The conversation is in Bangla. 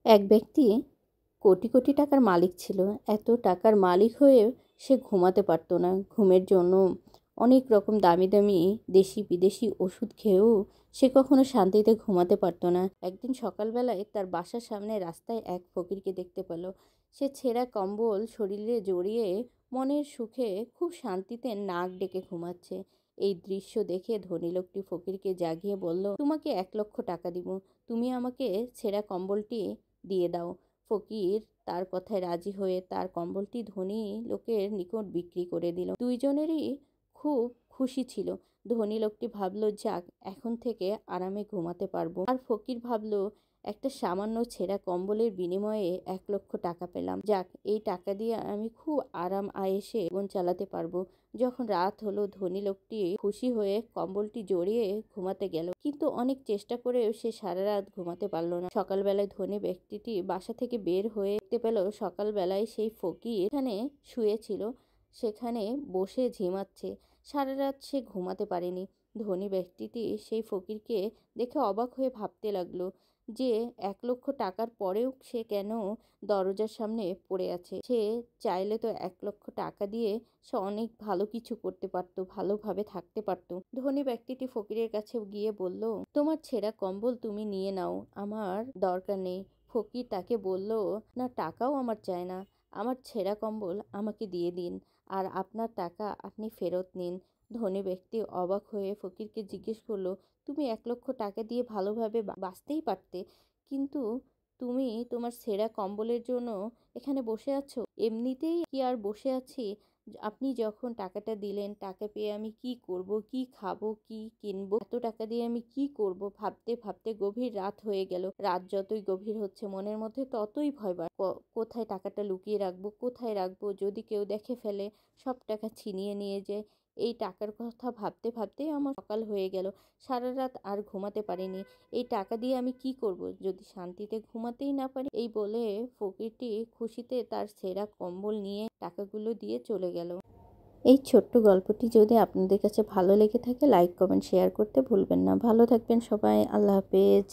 এক ব্যক্তি কোটি কোটি টাকার মালিক ছিল। এত টাকার মালিক হয়েও সে ঘুমাতে পারত না। ঘুমের জন্য অনেক রকম দামি দামি দেশি বিদেশি ওষুধ খেয়েও সে কখনো শান্তিতে ঘুমাতে পারত না। একদিন সকালবেলায় তার বাসার সামনে রাস্তায় এক ফকিরকে দেখতে পেল। সে ছেঁড়া কম্বল শরীরে জড়িয়ে মনের সুখে খুব শান্তিতে নাক ডেকে ঘুমাচ্ছে। এই দৃশ্য দেখে ধনী লোকটি ফকিরকে জাগিয়ে বলল, তোমাকে 1 লক্ষ টাকা দিব, তুমি আমাকে ছেঁড়া কম্বলটি দিয়ে দাও। ফকির তার কথায় রাজি হয়ে তার কম্বলটি ধনী লোকের নিকট বিক্রি করে দিল। দুইজনেরই খুব খুশি ছিল। ধনী লোকটি ভাবল, যাক, এখন থেকে আরামে ঘুমাতে পারবো। আর ফকির ভাবল, একটা সামান্য ছেঁড়া কম্বলের বিনিময়ে 1 লক্ষ টাকা পেলাম। যাক, এই টাকা দিয়ে আমি খুব আরাম আয়েসে জীবন চালাতে পারবো। যখন রাত হলো, ধনী লোকটি খুশি হয়ে কম্বলটি জড়িয়ে ঘুমাতে গেল, কিন্তু অনেক চেষ্টা করেও সে সারা রাত ঘুমাতে পারল না। সকালবেলায় ধনী ব্যক্তিটি বাসা থেকে বের হয়ে দেখতে পেল সকালবেলায় সেই ফকির এখানে শুয়েছিল, সেখানে বসে ঝিমাচ্ছে। সারা রাত সে ঘুমাতে পারেনি। ধনী ব্যক্তিটি সেই ফকিরকে দেখে অবাক হয়ে ভাবতে লাগলো যে 1 লক্ষ টাকার পরেও সে কেন দরজার সামনে পড়ে আছে। সে চাইলে তো 1 লক্ষ টাকা দিয়ে সে অনেক ভালো কিছু করতে পারতো, ভালোভাবে থাকতে পারতো। ধনী ব্যক্তিটি ফকিরের কাছে গিয়ে বলল, তোমার ছেঁড়া কম্বল তুমি নিয়ে নাও, আমার দরকার নেই। ফকির তাকে বলল, না, টাকাও আমার চাই না, আমার ছেঁড়া কম্বল আমাকে দিয়ে দিন, আর আপনার টাকা আপনি ফেরত নিন। ধনী ব্যক্তি অবাক হয়ে ফকিরকে জিজ্ঞেস করলো, তুমি 1 লক্ষ টাকা দিয়ে ভালোভাবে বাঁচতেই পারতে, কিন্তু তুমি তোমার ছেঁড়া কম্বলের জন্য এখানে বসে আছো? এমনিতেই কি আর বসে আছি? আপনি যখন টাকাটা দিলেন, টাকা পেয়ে আমি কি করব, কি খাবো, কি কিনবো, এত টাকা দিয়ে আমি কি করব ভাবতে ভাবতে গভীর রাত হয়ে গেল। রাত যতই গভীর হচ্ছে মনের মধ্যে ততই ভয় বাড়। কোথায় টাকাটা লুকিয়ে রাখবো, কোথায় রাখবো, যদি কেউ দেখে ফেলে, সব টাকা ছিনিয়ে নিয়ে যায়। এই টাকার কথা ভাবতে ভাবতেই আমার সকাল হয়ে গেল। সারা রাত আর ঘুমাতে পারিনি। এই টাকা দিয়ে আমি কি করব যদি শান্তিতে ঘুমাতেই না পারি? এই বলে ফকিরটি খুশিতে তার ছেঁড়া কম্বল নিয়ে টাকাগুলো দিয়ে চলে গেল। এই ছোট্ট গল্পটি যদি আপনাদের কাছে ভালো লেগে থাকে, লাইক কমেন্ট শেয়ার করতে ভুলবেন না। ভালো থাকবেন সবাই। আল্লাহ হাফেজ।